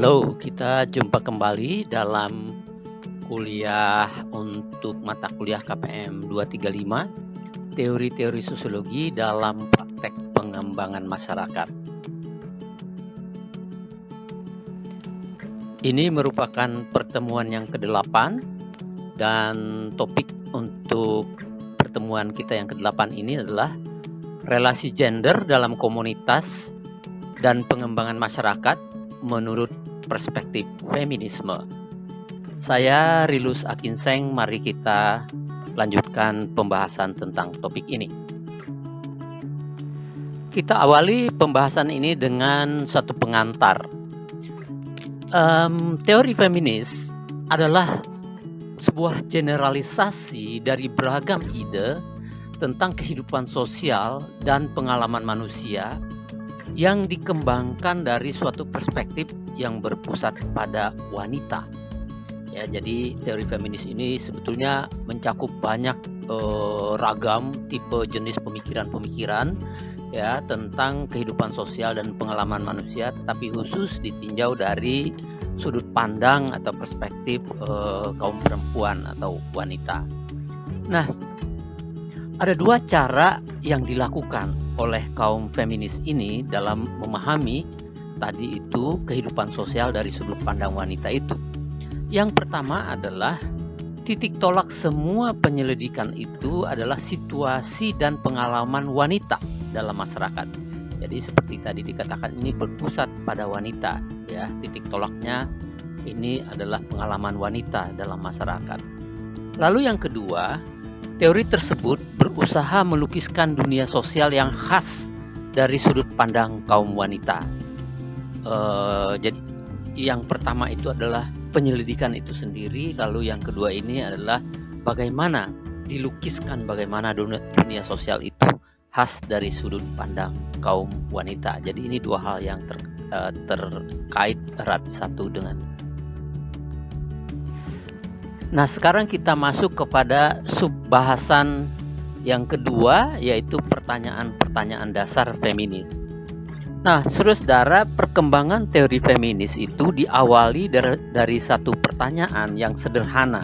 Halo, kita jumpa kembali dalam kuliah untuk mata kuliah KPM 235, Teori-teori Sosiologi dalam Praktek Pengembangan Masyarakat. Ini merupakan pertemuan yang ke-8 dan topik untuk pertemuan kita yang ke-8 ini adalah relasi gender dalam komunitas dan pengembangan masyarakat menurut perspektif feminisme. Saya Rilus Akinseng, mari kita lanjutkan pembahasan tentang topik ini. Kita awali pembahasan ini dengan satu pengantar. Teori feminis adalah sebuah generalisasi dari beragam ide tentang kehidupan sosial dan pengalaman manusia yang dikembangkan dari suatu perspektif yang berpusat pada wanita. Ya, jadi teori feminis ini sebetulnya mencakup banyak ragam tipe jenis pemikiran-pemikiran ya tentang kehidupan sosial dan pengalaman manusia, tetapi khusus ditinjau dari sudut pandang atau perspektif kaum perempuan atau wanita. Nah, ada dua cara yang dilakukan oleh kaum feminis ini dalam memahami tadi itu kehidupan sosial dari sudut pandang wanita itu. Yang pertama adalah titik tolak semua penyelidikan itu adalah situasi dan pengalaman wanita dalam masyarakat. Jadi seperti tadi dikatakan ini berpusat pada wanita ya. Titik tolaknya ini adalah pengalaman wanita dalam masyarakat. Lalu yang kedua, teori tersebut berusaha melukiskan dunia sosial yang khas dari sudut pandang kaum wanita. Jadi yang pertama itu adalah penyelidikan itu sendiri, lalu yang kedua ini adalah bagaimana dilukiskan bagaimana dunia sosial itu khas dari sudut pandang kaum wanita. Jadi ini dua hal yang terkait erat satu dengan. Nah, sekarang kita masuk kepada subbahasan yang kedua, yaitu pertanyaan-pertanyaan dasar feminis. Nah, saudara, perkembangan teori feminis itu diawali dari satu pertanyaan yang sederhana.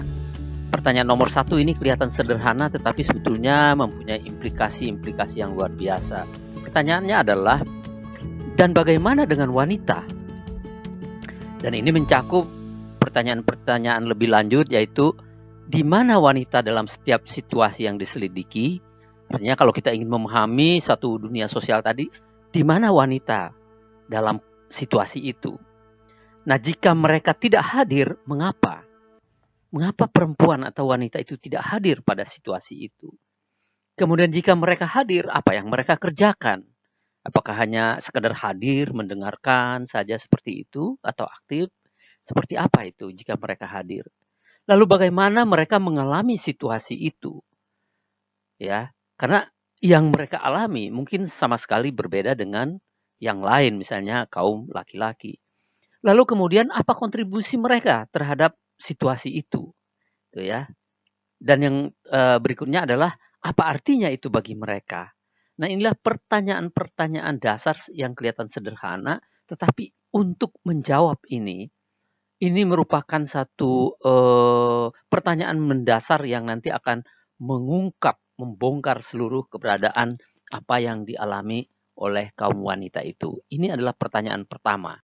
Pertanyaan nomor 1 ini kelihatan sederhana, tetapi sebetulnya mempunyai implikasi-implikasi yang luar biasa. Pertanyaannya adalah, dan bagaimana dengan wanita? Dan ini mencakup pertanyaan-pertanyaan lebih lanjut, yaitu di mana wanita dalam setiap situasi yang diselidiki. Artinya kalau kita ingin memahami satu dunia sosial tadi, di mana wanita dalam situasi itu. Nah, jika mereka tidak hadir, mengapa? Mengapa perempuan atau wanita itu tidak hadir pada situasi itu? Kemudian jika mereka hadir, apa yang mereka kerjakan? Apakah hanya sekedar hadir, mendengarkan saja seperti itu, atau aktif? Seperti apa itu jika mereka hadir? Lalu bagaimana mereka mengalami situasi itu? Ya, karena yang mereka alami mungkin sama sekali berbeda dengan yang lain, misalnya kaum laki-laki. Lalu kemudian apa kontribusi mereka terhadap situasi itu? Ya. Dan yang berikutnya adalah apa artinya itu bagi mereka? Nah, inilah pertanyaan-pertanyaan dasar yang kelihatan sederhana, tetapi untuk menjawab ini merupakan satu pertanyaan mendasar yang nanti akan membongkar seluruh keberadaan apa yang dialami oleh kaum wanita itu. Ini adalah pertanyaan pertama.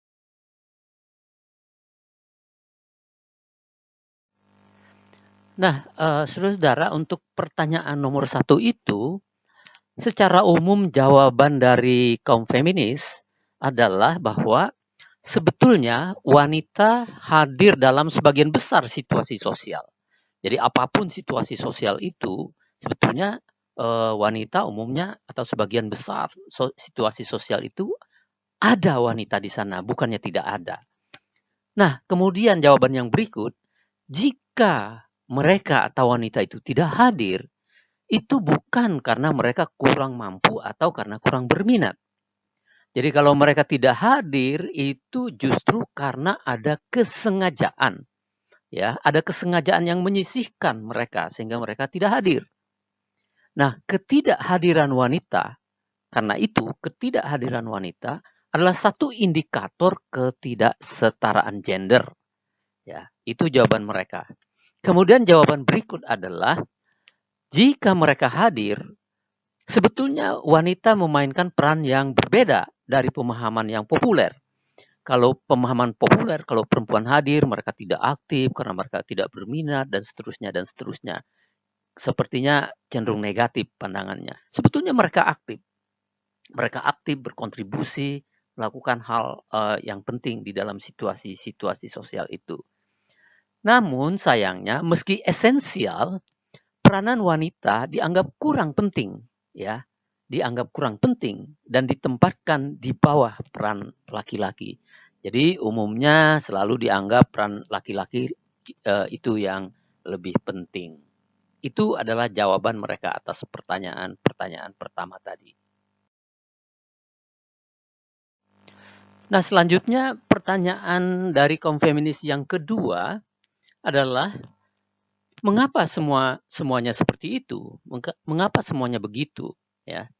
Nah, saudara, untuk pertanyaan nomor 1 itu, secara umum jawaban dari kaum feminis adalah bahwa sebetulnya wanita hadir dalam sebagian besar situasi sosial. Jadi apapun situasi sosial itu, sebetulnya wanita umumnya atau sebagian besar situasi sosial itu ada wanita di sana, bukannya tidak ada. Nah, kemudian jawaban yang berikut, jika mereka atau wanita itu tidak hadir, itu bukan karena mereka kurang mampu atau karena kurang berminat. Jadi kalau mereka tidak hadir itu justru karena ada kesengajaan. Ya, ada kesengajaan yang menyisihkan mereka sehingga mereka tidak hadir. Nah, ketidakhadiran wanita, karena itu ketidakhadiran wanita adalah satu indikator ketidaksetaraan gender. Ya, itu jawaban mereka. Kemudian jawaban berikut adalah jika mereka hadir, sebetulnya wanita memainkan peran yang berbeda dari pemahaman yang populer. Kalau pemahaman populer, kalau perempuan hadir, mereka tidak aktif karena mereka tidak berminat dan seterusnya dan seterusnya. Sepertinya cenderung negatif pandangannya. Sebetulnya mereka aktif. Mereka aktif berkontribusi, melakukan hal yang penting di dalam situasi-situasi sosial itu. Namun sayangnya, meski esensial, peranan wanita dianggap kurang penting, ya, dianggap kurang penting dan ditempatkan di bawah peran laki-laki. Jadi umumnya selalu dianggap peran laki-laki itu yang lebih penting. Itu adalah jawaban mereka atas pertanyaan pertama tadi. Nah, selanjutnya pertanyaan dari kaum feminis yang kedua adalah mengapa semuanya seperti itu? Mengapa semuanya begitu? Ya.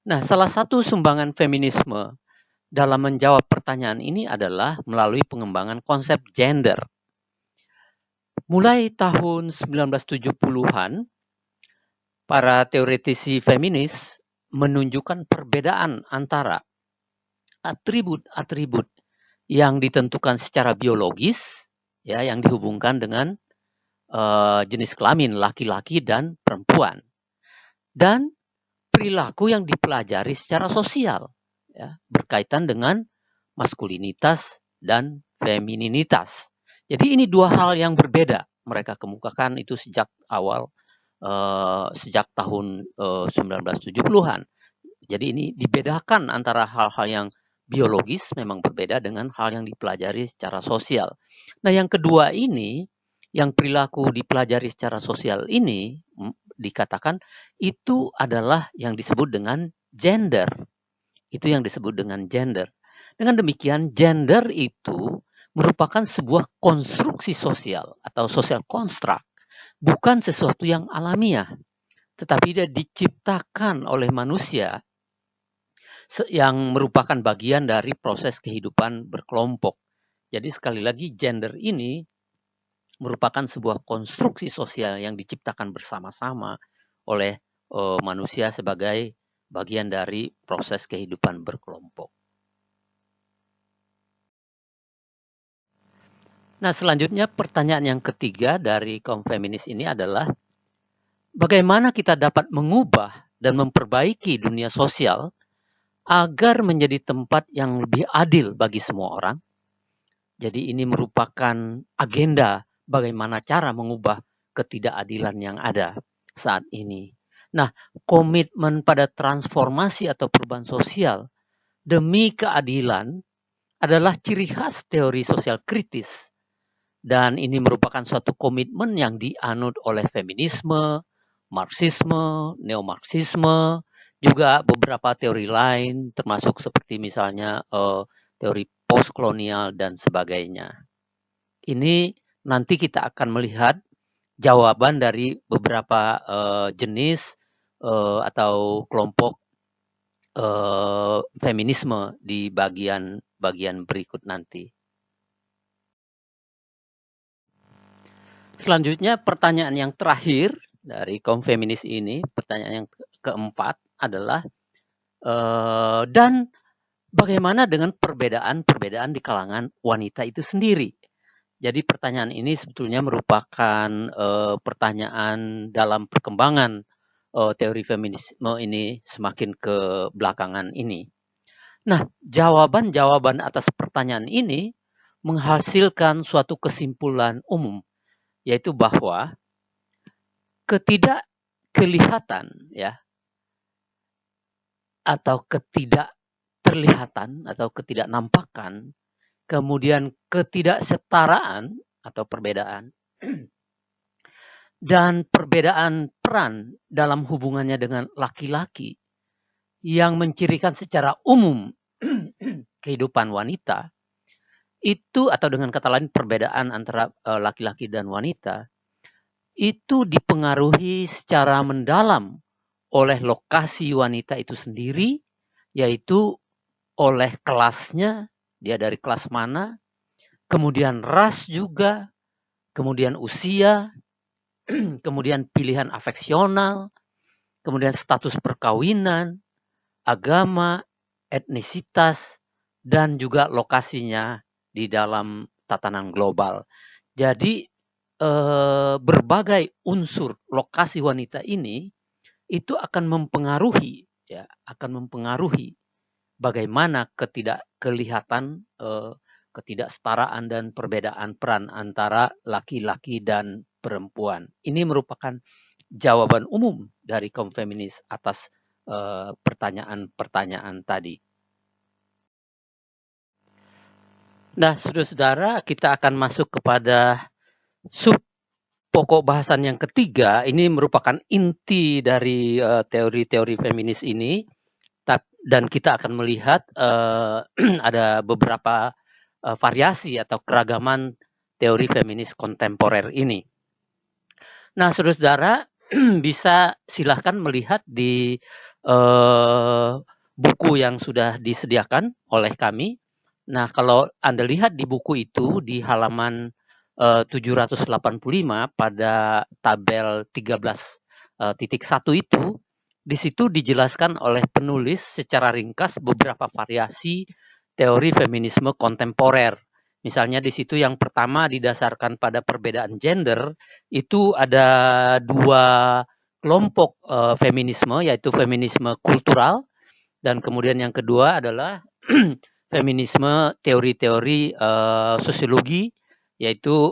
Nah, salah satu sumbangan feminisme dalam menjawab pertanyaan ini adalah melalui pengembangan konsep gender. Mulai tahun 1970-an, para teoretisi feminis menunjukkan perbedaan antara atribut-atribut yang ditentukan secara biologis, ya, yang dihubungkan dengan jenis kelamin laki-laki dan perempuan, dan perilaku yang dipelajari secara sosial, ya, berkaitan dengan maskulinitas dan femininitas. Jadi ini dua hal yang berbeda. Mereka kemukakan itu sejak awal, sejak tahun 1970-an. Jadi ini dibedakan antara hal-hal yang biologis memang berbeda dengan hal yang dipelajari secara sosial. Nah, yang kedua ini, yang perilaku dipelajari secara sosial ini, dikatakan itu adalah yang disebut dengan gender. Itu yang disebut dengan gender. Dengan demikian, gender itu merupakan sebuah konstruksi sosial atau social construct, bukan sesuatu yang alamiah, tetapi dia diciptakan oleh manusia yang merupakan bagian dari proses kehidupan berkelompok. Jadi sekali lagi gender ini merupakan sebuah konstruksi sosial yang diciptakan bersama-sama oleh manusia sebagai bagian dari proses kehidupan berkelompok. Nah, selanjutnya pertanyaan yang ketiga dari kaum feminis ini adalah bagaimana kita dapat mengubah dan memperbaiki dunia sosial agar menjadi tempat yang lebih adil bagi semua orang. Jadi ini merupakan agenda bagaimana cara mengubah ketidakadilan yang ada saat ini. Nah, komitmen pada transformasi atau perubahan sosial demi keadilan adalah ciri khas teori sosial kritis. Dan ini merupakan suatu komitmen yang dianut oleh feminisme, Marxisme, neomarxisme, juga beberapa teori lain termasuk seperti misalnya teori postkolonial dan sebagainya. Ini nanti kita akan melihat jawaban dari beberapa jenis atau kelompok feminisme di bagian berikut nanti. Selanjutnya pertanyaan yang terakhir dari kaum feminis ini, pertanyaan yang keempat adalah dan bagaimana dengan perbedaan-perbedaan di kalangan wanita itu sendiri? Jadi pertanyaan ini sebetulnya merupakan pertanyaan dalam perkembangan teori feminisme ini semakin ke belakangan ini. Nah, jawaban-jawaban atas pertanyaan ini menghasilkan suatu kesimpulan umum, yaitu bahwa ketidakkelihatan, ya, atau ketidakterlihatan atau ketidaknampakan, kemudian ketidaksetaraan atau perbedaan, dan perbedaan peran dalam hubungannya dengan laki-laki yang mencirikan secara umum kehidupan wanita, itu atau dengan kata lain perbedaan antara laki-laki dan wanita, itu dipengaruhi secara mendalam oleh lokasi wanita itu sendiri, yaitu oleh kelasnya, dia dari kelas mana, kemudian ras juga, kemudian usia, kemudian pilihan afeksional, kemudian status perkawinan, agama, etnisitas, dan juga lokasinya di dalam tatanan global. Jadi berbagai unsur lokasi wanita ini itu akan mempengaruhi bagaimana ketidaksetaraan dan perbedaan peran antara laki-laki dan perempuan. Ini merupakan jawaban umum dari kaum feminis atas pertanyaan-pertanyaan tadi. Nah, saudara-saudara, kita akan masuk kepada sub pokok bahasan yang ketiga. Ini merupakan inti dari teori-teori feminis ini, dan kita akan melihat ada beberapa variasi atau keragaman teori feminis kontemporer ini. Nah, saudara-saudara, bisa silahkan melihat di buku yang sudah disediakan oleh kami. Nah, kalau Anda lihat di buku itu di halaman 785 pada tabel 13.1 itu, di situ dijelaskan oleh penulis secara ringkas beberapa variasi teori feminisme kontemporer. Misalnya di situ yang pertama didasarkan pada perbedaan gender, itu ada dua kelompok feminisme, yaitu feminisme kultural, dan kemudian yang kedua adalah feminisme teori-teori sosiologi, yaitu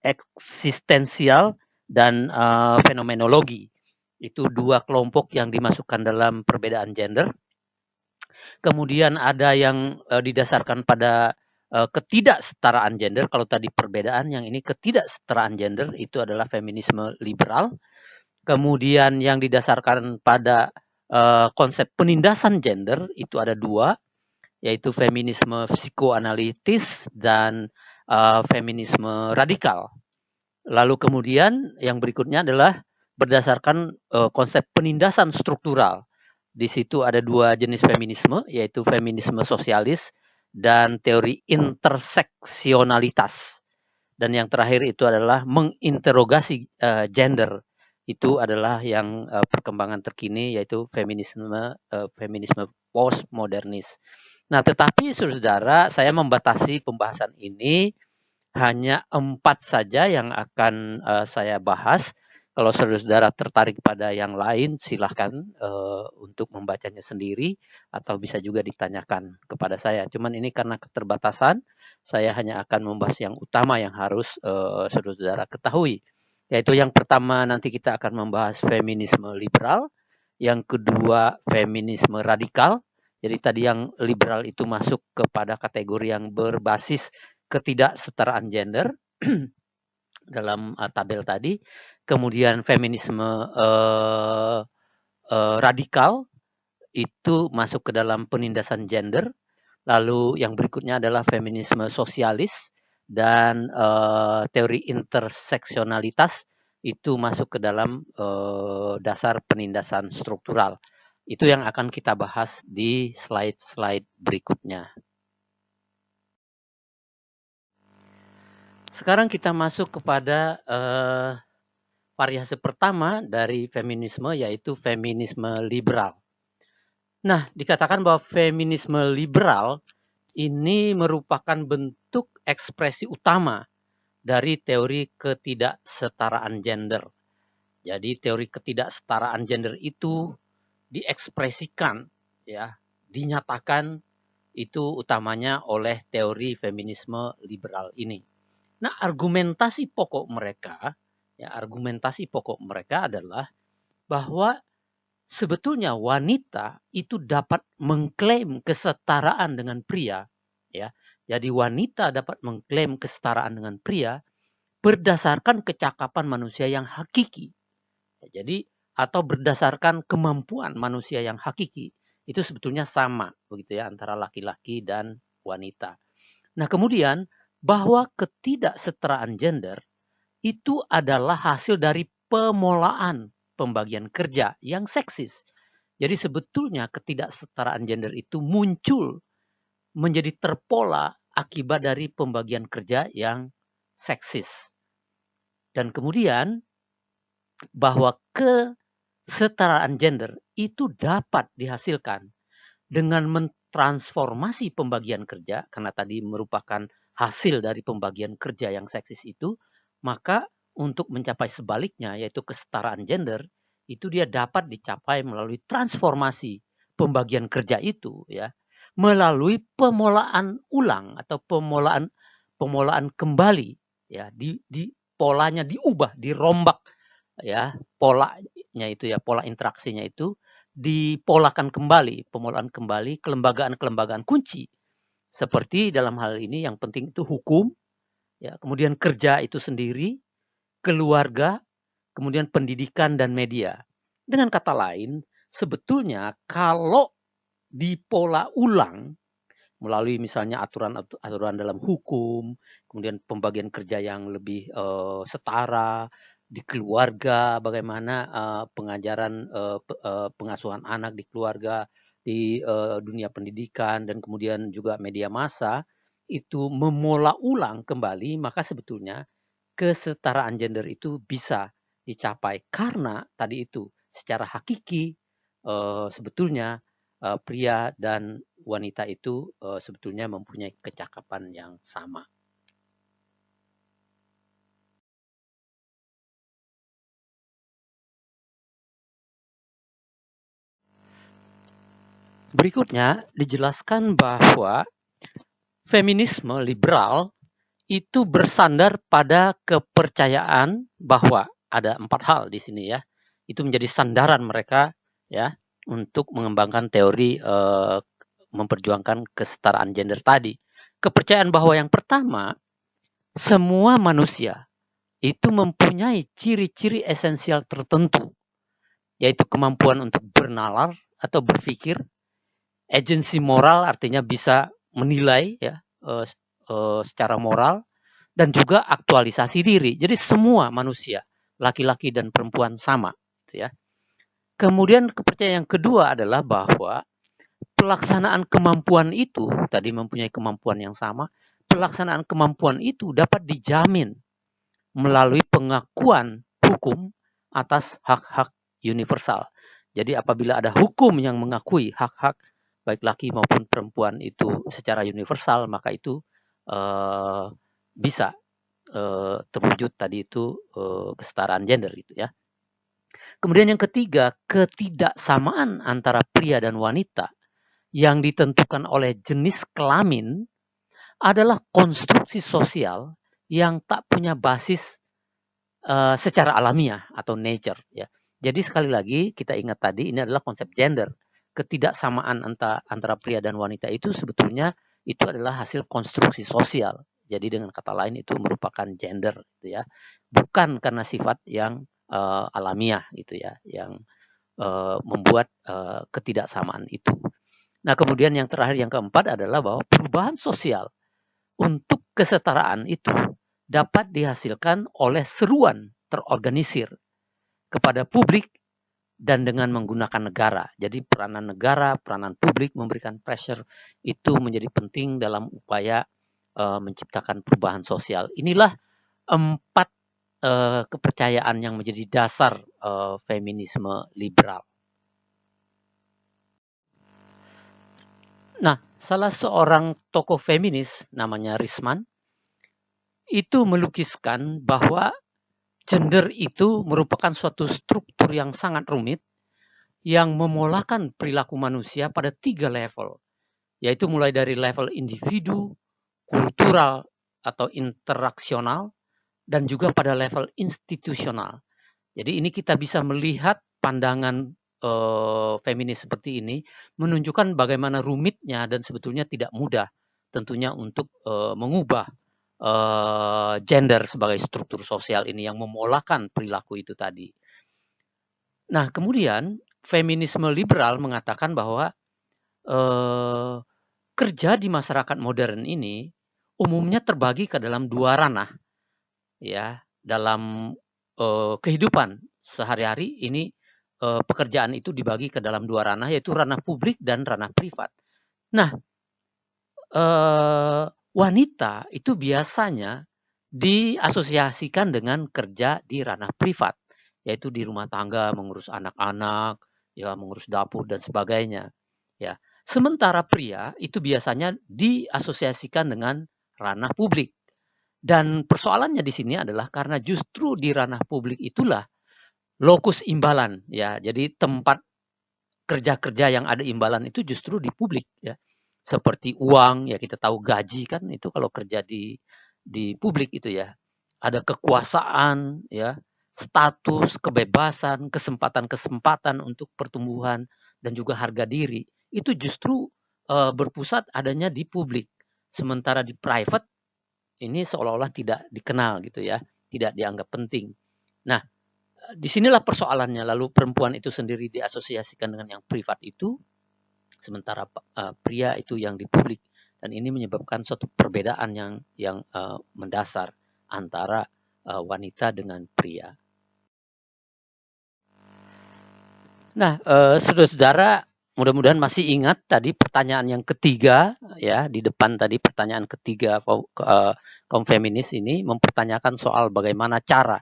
eksistensial dan fenomenologi. Itu dua kelompok yang dimasukkan dalam perbedaan gender. Kemudian ada yang didasarkan pada ketidaksetaraan gender. Kalau tadi perbedaan, yang ini ketidaksetaraan gender, itu adalah feminisme liberal. Kemudian yang didasarkan pada konsep penindasan gender, itu ada dua, yaitu feminisme psikoanalitis dan feminisme radikal. Lalu kemudian yang berikutnya adalah berdasarkan konsep penindasan struktural. Di situ ada dua jenis feminisme, yaitu feminisme sosialis dan teori interseksionalitas. Dan yang terakhir itu adalah menginterogasi gender. Itu adalah yang perkembangan terkini, yaitu feminisme postmodernis. Nah, tetapi saudara, saya membatasi pembahasan ini hanya 4 saja yang akan saya bahas. Kalau saudara tertarik pada yang lain, silahkan untuk membacanya sendiri atau bisa juga ditanyakan kepada saya. Cuman ini karena keterbatasan, saya hanya akan membahas yang utama yang harus saudara ketahui. Yaitu yang pertama nanti kita akan membahas feminisme liberal, yang kedua feminisme radikal. Jadi tadi yang liberal itu masuk kepada kategori yang berbasis ketidaksetaraan gender dalam tabel tadi. Kemudian feminisme radikal itu masuk ke dalam penindasan gender. Lalu yang berikutnya adalah feminisme sosialis dan teori interseksionalitas itu masuk ke dalam dasar penindasan struktural. Itu yang akan kita bahas di slide-slide berikutnya. Sekarang kita masuk kepada variasi pertama dari feminisme, yaitu feminisme liberal. Nah, dikatakan bahwa feminisme liberal ini merupakan bentuk ekspresi utama dari teori ketidaksetaraan gender. Jadi teori ketidaksetaraan gender itu diekspresikan, ya, dinyatakan itu utamanya oleh teori feminisme liberal ini. Nah, argumentasi pokok mereka adalah bahwa sebetulnya wanita itu dapat mengklaim kesetaraan dengan pria, ya. Jadi wanita dapat mengklaim kesetaraan dengan pria berdasarkan kecakapan manusia yang hakiki. Jadi atau berdasarkan kemampuan manusia yang hakiki. Itu sebetulnya sama begitu ya antara laki-laki dan wanita. Nah, kemudian bahwa ketidaksetaraan gender itu adalah hasil dari pemolaan pembagian kerja yang seksis. Jadi sebetulnya ketidaksetaraan gender itu muncul menjadi terpola akibat dari pembagian kerja yang seksis. Dan kemudian bahwa kesetaraan gender itu dapat dihasilkan dengan mentransformasi pembagian kerja, karena tadi merupakan hasil dari pembagian kerja yang seksis itu, maka untuk mencapai sebaliknya, yaitu kesetaraan gender, itu dia dapat dicapai melalui transformasi pembagian kerja itu, ya, melalui pemulaan ulang atau pemulaan kembali, ya, di polanya diubah, dirombak, ya, polanya itu, ya, pola interaksinya itu dipolakan kembali, pemulaan kembali kelembagaan-kelembagaan kunci. Seperti dalam hal ini yang penting itu hukum, ya, kemudian kerja itu sendiri, keluarga, kemudian pendidikan dan media. Dengan kata lain, sebetulnya kalau dipola ulang melalui misalnya aturan dalam hukum, kemudian pembagian kerja yang lebih setara, di keluarga bagaimana pengajaran pengasuhan anak di keluarga, di dunia pendidikan, dan kemudian juga media massa itu memola ulang kembali, maka sebetulnya kesetaraan gender itu bisa dicapai karena tadi itu secara hakiki sebetulnya pria dan wanita itu sebetulnya mempunyai kecakapan yang sama. Berikutnya dijelaskan bahwa feminisme liberal itu bersandar pada kepercayaan bahwa ada 4 hal di sini, ya. Itu menjadi sandaran mereka, ya, untuk mengembangkan teori memperjuangkan kesetaraan gender tadi. Kepercayaan bahwa yang pertama, semua manusia itu mempunyai ciri-ciri esensial tertentu, yaitu kemampuan untuk bernalar atau berpikir, agensi moral artinya bisa menilai, ya, secara moral, dan juga aktualisasi diri. Jadi semua manusia, laki-laki dan perempuan sama, gitu, ya. Kemudian kepercayaan yang kedua adalah bahwa pelaksanaan kemampuan itu, tadi mempunyai kemampuan yang sama, pelaksanaan kemampuan itu dapat dijamin melalui pengakuan hukum atas hak-hak universal. Jadi apabila ada hukum yang mengakui hak-hak baik laki maupun perempuan itu secara universal, maka itu bisa terwujud tadi itu kesetaraan gender, gitu, ya. Kemudian yang ketiga, ketidaksamaan antara pria dan wanita yang ditentukan oleh jenis kelamin adalah konstruksi sosial yang tak punya basis secara alamiah atau nature, ya. Jadi sekali lagi kita ingat tadi ini adalah konsep gender. Ketidaksamaan antara pria dan wanita itu sebetulnya itu adalah hasil konstruksi sosial. Jadi dengan kata lain itu merupakan gender, gitu, ya. Bukan karena sifat yang alamiah, gitu, ya, yang membuat ketidaksamaan itu. Nah, kemudian yang terakhir, yang keempat adalah bahwa perubahan sosial untuk kesetaraan itu dapat dihasilkan oleh seruan terorganisir kepada publik dan dengan menggunakan negara. Jadi peranan negara, peranan publik memberikan pressure itu menjadi penting dalam upaya menciptakan perubahan sosial. Inilah 4 kepercayaan yang menjadi dasar feminisme liberal. Nah, salah seorang tokoh feminis namanya Risman itu melukiskan bahwa gender itu merupakan suatu struktur yang sangat rumit yang memolakan perilaku manusia pada 3 level, yaitu mulai dari level individu, kultural atau interaksional, dan juga pada level institusional. Jadi ini kita bisa melihat pandangan feminis seperti ini menunjukkan bagaimana rumitnya dan sebetulnya tidak mudah tentunya untuk mengubah gender sebagai struktur sosial ini yang memolakan perilaku itu tadi. Nah, kemudian feminisme liberal mengatakan bahwa kerja di masyarakat modern ini umumnya terbagi ke dalam 2 ranah, ya. Dalam kehidupan sehari-hari ini pekerjaan itu dibagi ke dalam dua ranah, yaitu ranah publik dan ranah privat. Nah, wanita itu biasanya diasosiasikan dengan kerja di ranah privat, yaitu di rumah tangga, mengurus anak-anak, ya, mengurus dapur dan sebagainya. Ya, sementara pria itu biasanya diasosiasikan dengan ranah publik. Dan persoalannya di sini adalah karena justru di ranah publik itulah lokus imbalan, ya. Jadi tempat kerja-kerja yang ada imbalan itu justru di publik, ya. Seperti uang, ya, kita tahu gaji kan itu kalau kerja di publik itu, ya. Ada kekuasaan, ya, status, kebebasan, kesempatan-kesempatan untuk pertumbuhan dan juga harga diri. Itu justru berpusat adanya di publik. Sementara di private ini seolah-olah tidak dikenal gitu, ya, tidak dianggap penting. Nah, disinilah persoalannya. Lalu perempuan itu sendiri diasosiasikan dengan yang privat itu, sementara pria itu yang di publik. Dan ini menyebabkan suatu perbedaan yang mendasar antara wanita dengan pria. Nah, saudara-saudara, mudah-mudahan masih ingat tadi pertanyaan yang ketiga, ya, di depan tadi pertanyaan ketiga kaum feminis ini mempertanyakan soal bagaimana cara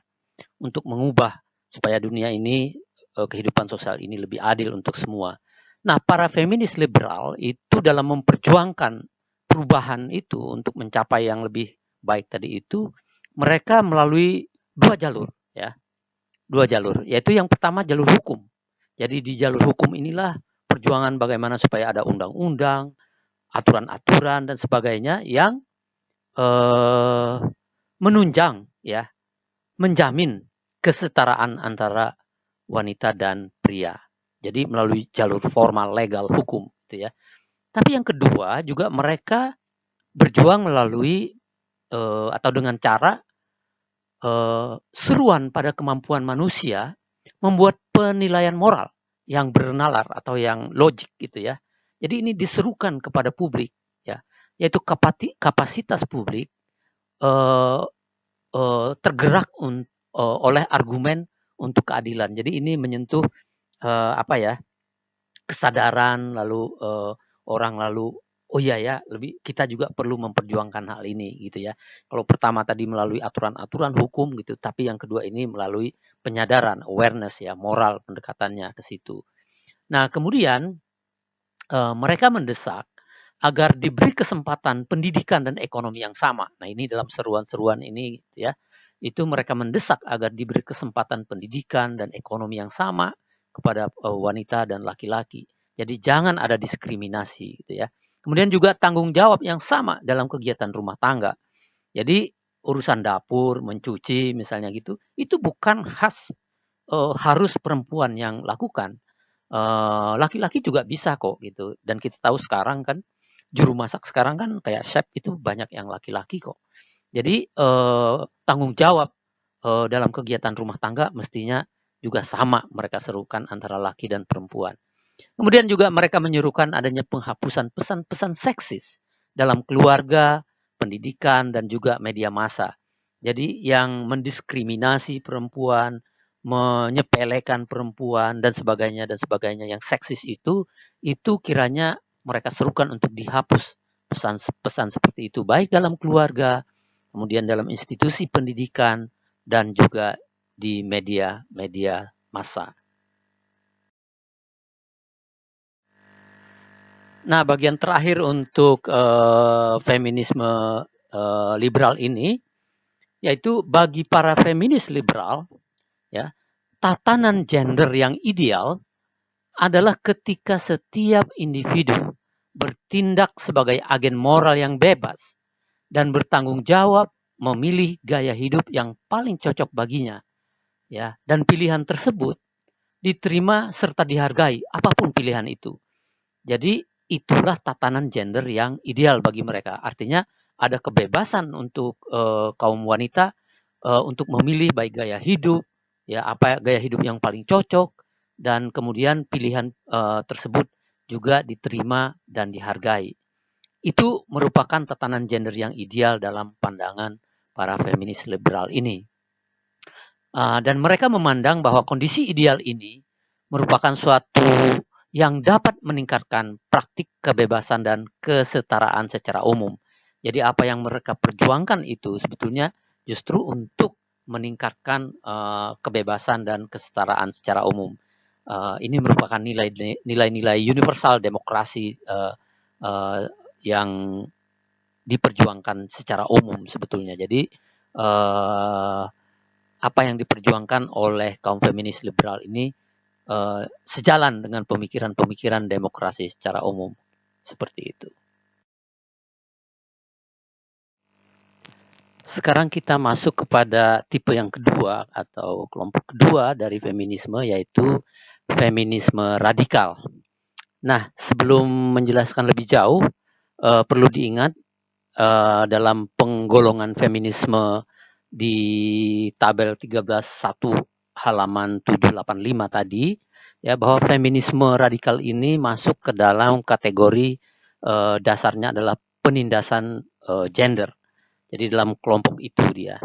untuk mengubah supaya dunia ini, kehidupan sosial ini lebih adil untuk semua. Nah, para feminis liberal itu dalam memperjuangkan perubahan itu untuk mencapai yang lebih baik tadi itu, mereka melalui dua jalur, ya. Dua jalur, yaitu yang pertama jalur hukum. Jadi di jalur hukum inilah perjuangan bagaimana supaya ada undang-undang, aturan-aturan dan sebagainya yang menunjang, ya, menjamin kesetaraan antara wanita dan pria. Jadi melalui jalur formal legal hukum, gitu, ya. Tapi yang kedua juga mereka berjuang melalui atau dengan cara seruan pada kemampuan manusia membuat penilaian moral yang bernalar atau yang logik, gitu, ya. Jadi ini diserukan kepada publik, ya, yaitu kapasitas publik tergerak oleh argumen untuk keadilan. Jadi ini menyentuh kesadaran, lalu orang lalu oh iya ya, kita juga perlu memperjuangkan hal ini, gitu, ya. Kalau pertama tadi melalui aturan-aturan hukum gitu, tapi yang kedua ini melalui penyadaran, awareness, ya, moral pendekatannya ke situ. Nah, kemudian mereka mendesak agar diberi kesempatan pendidikan dan ekonomi yang sama. Nah, ini dalam seruan-seruan ini, gitu, ya. Itu mereka mendesak agar diberi kesempatan pendidikan dan ekonomi yang sama kepada wanita dan laki-laki. Jadi jangan ada diskriminasi, gitu, ya. Kemudian juga tanggung jawab yang sama dalam kegiatan rumah tangga. Jadi urusan dapur, mencuci misalnya gitu, itu bukan harus perempuan yang lakukan. Laki-laki juga bisa kok, gitu. Dan kita tahu sekarang kan juru masak sekarang kan kayak chef itu banyak yang laki-laki kok. Jadi tanggung jawab dalam kegiatan rumah tangga mestinya juga sama mereka serukan antara laki dan perempuan. Kemudian juga mereka menyerukan adanya penghapusan pesan-pesan seksis dalam keluarga, pendidikan, dan juga media massa. Jadi yang mendiskriminasi perempuan, menyepelekan perempuan, dan sebagainya, yang seksis itu kiranya mereka serukan untuk dihapus pesan-pesan seperti itu, baik dalam keluarga, kemudian dalam institusi pendidikan, dan juga di media massa. Nah, bagian terakhir untuk feminisme liberal ini, yaitu bagi para feminis liberal, ya, tatanan gender yang ideal adalah ketika setiap individu bertindak sebagai agen moral yang bebas dan bertanggung jawab memilih gaya hidup yang paling cocok baginya, ya, dan pilihan tersebut diterima serta dihargai apapun pilihan itu. Jadi itulah tatanan gender yang ideal bagi mereka. Artinya ada kebebasan untuk kaum wanita untuk memilih baik gaya hidup, ya, apa gaya hidup yang paling cocok, dan kemudian pilihan tersebut juga diterima dan dihargai. Itu merupakan tatanan gender yang ideal dalam pandangan para feminis liberal ini. Dan mereka memandang bahwa kondisi ideal ini merupakan suatu yang dapat meningkatkan praktik kebebasan dan kesetaraan secara umum. Jadi apa yang mereka perjuangkan itu sebetulnya justru untuk meningkatkan kebebasan dan kesetaraan secara umum. Ini merupakan nilai-nilai universal demokrasi yang diperjuangkan secara umum sebetulnya. Jadi apa yang diperjuangkan oleh kaum feminis liberal ini sejalan dengan pemikiran-pemikiran demokrasi secara umum seperti itu. Sekarang kita masuk kepada tipe yang kedua atau kelompok kedua dari feminisme, yaitu feminisme radikal. Nah, sebelum menjelaskan lebih jauh, perlu diingat dalam penggolongan feminisme di tabel 13.1 halaman 785 tadi, ya, bahwa feminisme radikal ini masuk ke dalam kategori dasarnya adalah penindasan gender. Jadi dalam kelompok itu dia.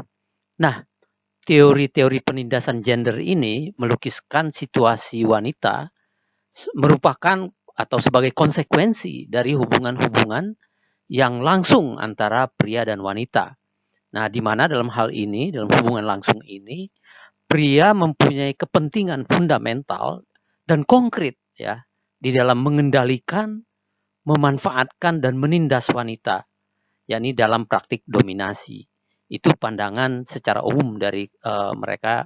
Nah, teori-teori penindasan gender ini melukiskan situasi wanita merupakan atau sebagai konsekuensi dari hubungan-hubungan yang langsung antara pria dan wanita. Nah, di mana dalam hal ini, dalam hubungan langsung ini, pria mempunyai kepentingan fundamental dan konkret ya di dalam mengendalikan, memanfaatkan dan menindas wanita, yakni dalam praktik dominasi. Itu pandangan secara umum dari mereka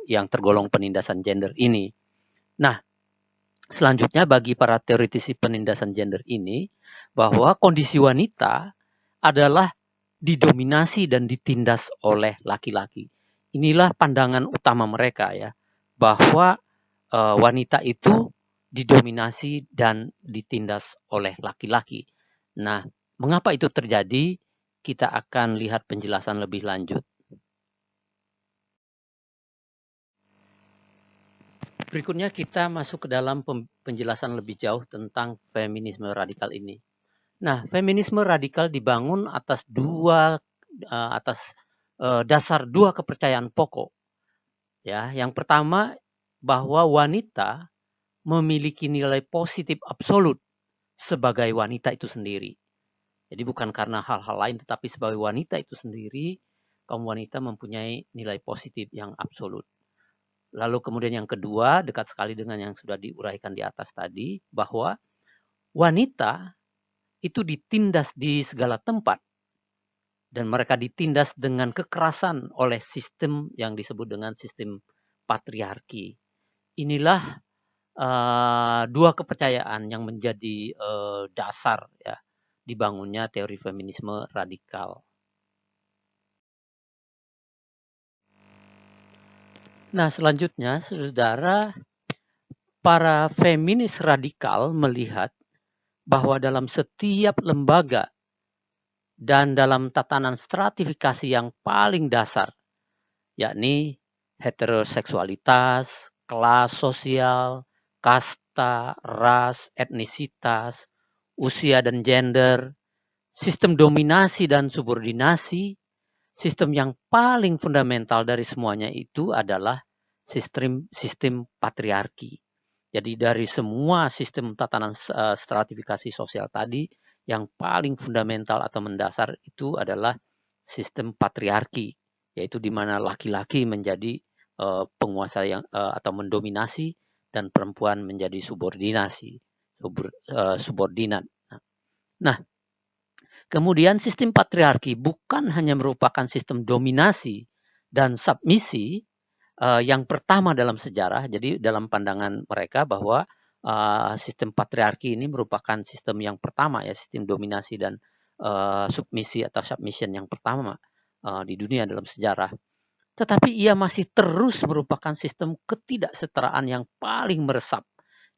yang tergolong penindasan gender ini. Nah, selanjutnya bagi para teoretisi penindasan gender ini, bahwa kondisi wanita adalah didominasi dan ditindas oleh laki-laki. Inilah pandangan utama mereka ya, bahwa wanita itu didominasi dan ditindas oleh laki-laki. Nah, mengapa itu terjadi? Kita akan lihat penjelasan lebih lanjut. Berikutnya kita masuk ke dalam penjelasan lebih jauh tentang feminisme radikal ini. Nah, feminisme radikal dibangun atas dasar dua kepercayaan pokok. Ya, yang pertama bahwa wanita memiliki nilai positif absolut sebagai wanita itu sendiri. Jadi bukan karena hal-hal lain, tetapi sebagai wanita itu sendiri, kaum wanita mempunyai nilai positif yang absolut. Lalu kemudian yang kedua, dekat sekali dengan yang sudah diuraikan di atas tadi, bahwa wanita itu ditindas di segala tempat dan mereka ditindas dengan kekerasan oleh sistem yang disebut dengan sistem patriarki. Inilah dua kepercayaan yang menjadi dasar ya dibangunnya teori feminisme radikal. Nah, selanjutnya, saudara, para feminis radikal melihat bahwa dalam setiap lembaga dan dalam tatanan stratifikasi yang paling dasar, yakni heteroseksualitas, kelas sosial, kasta, ras, etnisitas, usia dan gender, sistem dominasi dan subordinasi, sistem yang paling fundamental dari semuanya itu adalah sistem patriarki. Jadi dari semua sistem tatanan stratifikasi sosial tadi, yang paling fundamental atau mendasar itu adalah sistem patriarki, yaitu di mana laki-laki menjadi penguasa yang atau mendominasi dan perempuan menjadi subordinat. Nah, kemudian sistem patriarki bukan hanya merupakan sistem dominasi dan submisi yang pertama dalam sejarah. Jadi dalam pandangan mereka bahwa sistem patriarki ini merupakan sistem yang pertama ya, sistem dominasi dan submisi atau submission yang pertama di dunia dalam sejarah. Tetapi ia masih terus merupakan sistem ketidaksetaraan yang paling meresap.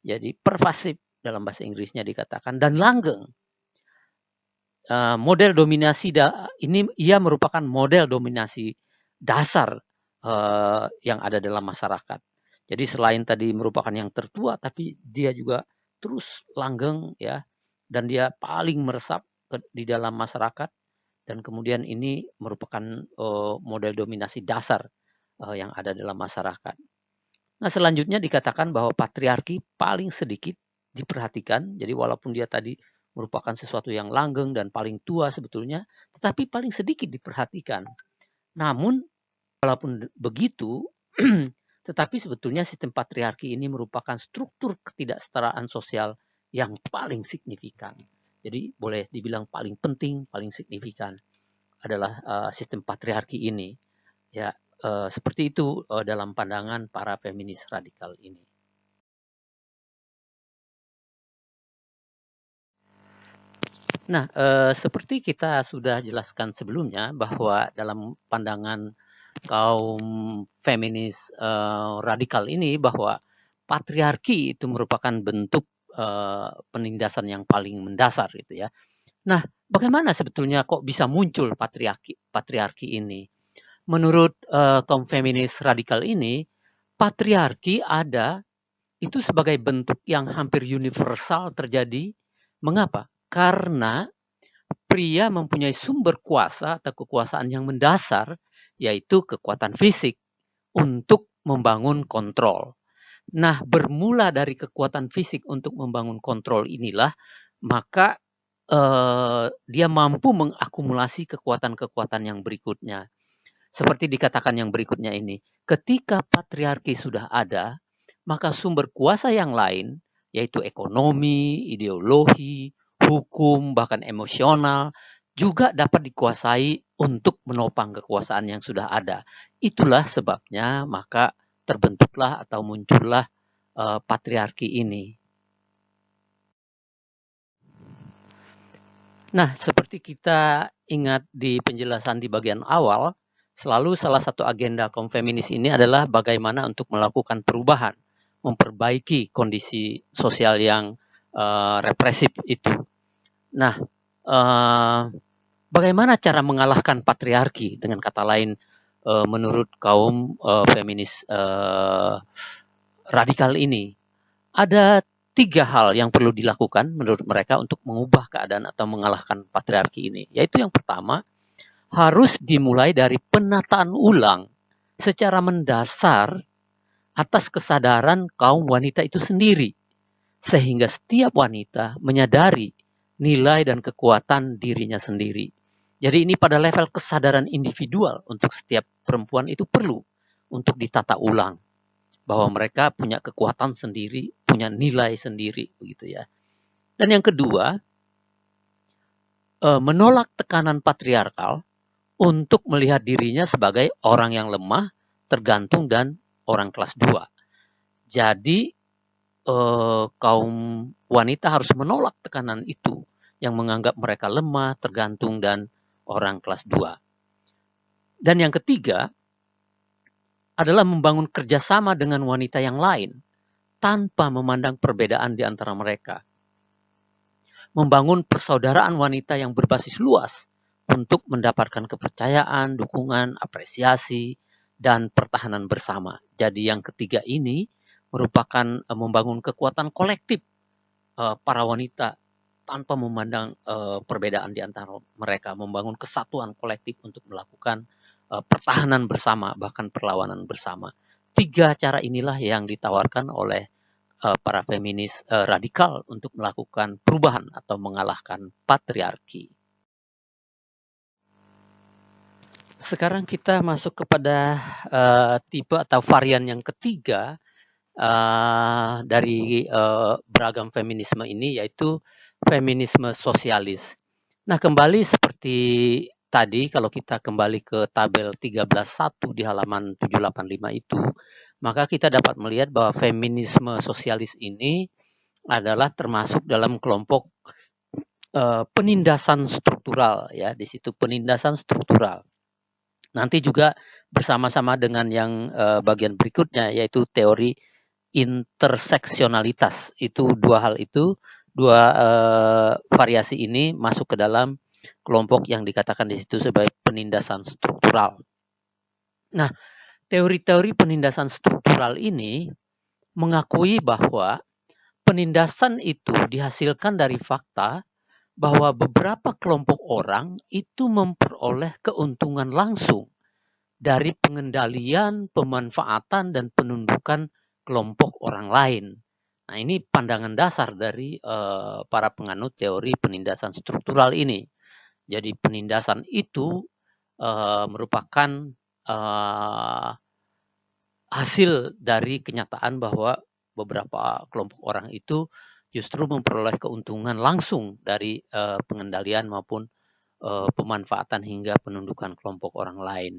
Jadi pervasif dalam bahasa Inggrisnya dikatakan dan langgeng. Model dominasi ini ia merupakan model dominasi dasar yang ada dalam masyarakat. Jadi selain tadi merupakan yang tertua, tapi dia juga terus langgeng ya, dan dia paling meresap di dalam masyarakat. Dan kemudian ini merupakan model dominasi dasar yang ada dalam masyarakat. Nah, selanjutnya dikatakan bahwa patriarki paling sedikit diperhatikan. Jadi walaupun dia tadi merupakan sesuatu yang langgeng dan paling tua sebetulnya, tetapi paling sedikit diperhatikan. Namun walaupun begitu, tetapi sebetulnya sistem patriarki ini merupakan struktur ketidaksetaraan sosial yang paling signifikan. Jadi boleh dibilang paling penting, paling signifikan adalah sistem patriarki ini. Ya, seperti itu dalam pandangan para feminis radikal ini. Nah, seperti kita sudah jelaskan sebelumnya bahwa dalam pandangan kaum feminis radikal ini bahwa patriarki itu merupakan bentuk penindasan yang paling mendasar gitu ya. Nah, bagaimana sebetulnya kok bisa muncul patriarki ini? Menurut kaum feminis radikal ini, patriarki ada itu sebagai bentuk yang hampir universal terjadi. Mengapa? Karena pria mempunyai sumber kuasa atau kekuasaan yang mendasar, yaitu kekuatan fisik untuk membangun kontrol. Nah, bermula dari kekuatan fisik untuk membangun kontrol inilah, maka dia mampu mengakumulasi kekuatan-kekuatan yang berikutnya. Seperti dikatakan yang berikutnya ini, ketika patriarki sudah ada, maka sumber kuasa yang lain, yaitu ekonomi, ideologi, hukum, bahkan emosional, juga dapat dikuasai untuk menopang kekuasaan yang sudah ada. Itulah sebabnya maka terbentuklah atau muncullah patriarki ini. Nah, seperti kita ingat di penjelasan di bagian awal, selalu salah satu agenda kaum feminis ini adalah bagaimana untuk melakukan perubahan, memperbaiki kondisi sosial yang represif itu. Nah, bagaimana cara mengalahkan patriarki? Dengan kata lain, menurut kaum feminis radikal ini, ada 3 hal yang perlu dilakukan menurut mereka untuk mengubah keadaan atau mengalahkan patriarki ini. Yaitu yang pertama, harus dimulai dari penataan ulang secara mendasar atas kesadaran kaum wanita itu sendiri. Sehingga setiap wanita menyadari nilai dan kekuatan dirinya sendiri. Jadi ini pada level kesadaran individual untuk setiap perempuan itu perlu untuk ditata ulang. Bahwa mereka punya kekuatan sendiri, punya nilai sendiri, begitu ya. Dan yang kedua, menolak tekanan patriarkal untuk melihat dirinya sebagai orang yang lemah, tergantung, dan orang kelas 2. Jadi, kaum wanita harus menolak tekanan itu, yang menganggap mereka lemah, tergantung, dan orang kelas 2. Dan yang ketiga, adalah membangun kerjasama dengan wanita yang lain, tanpa memandang perbedaan di antara mereka. Membangun persaudaraan wanita yang berbasis luas untuk mendapatkan kepercayaan, dukungan, apresiasi, dan pertahanan bersama. Jadi yang ketiga ini merupakan membangun kekuatan kolektif para wanita tanpa memandang perbedaan di antara mereka. Membangun kesatuan kolektif untuk melakukan pertahanan bersama, bahkan perlawanan bersama. 3 cara inilah yang ditawarkan oleh para feminis radikal untuk melakukan perubahan atau mengalahkan patriarki. Sekarang kita masuk kepada tipe atau varian yang ketiga dari beragam feminisme ini, yaitu feminisme sosialis. Nah, kembali seperti tadi, kalau kita kembali ke tabel 13.1 di halaman 785 itu, maka kita dapat melihat bahwa feminisme sosialis ini adalah termasuk dalam kelompok penindasan struktural, ya. Di situ penindasan struktural. Nanti juga bersama-sama dengan yang bagian berikutnya, yaitu teori interseksionalitas. Itu dua hal itu, dua variasi ini masuk ke dalam kelompok yang dikatakan di situ sebagai penindasan struktural. Nah, teori-teori penindasan struktural ini mengakui bahwa penindasan itu dihasilkan dari fakta bahwa beberapa kelompok orang itu memperoleh keuntungan langsung dari pengendalian, pemanfaatan, dan penundukan kelompok orang lain. Nah, ini pandangan dasar dari para penganut teori penindasan struktural ini. Jadi penindasan itu merupakan hasil dari kenyataan bahwa beberapa kelompok orang itu justru memperoleh keuntungan langsung dari pengendalian maupun pemanfaatan hingga penundukan kelompok orang lain.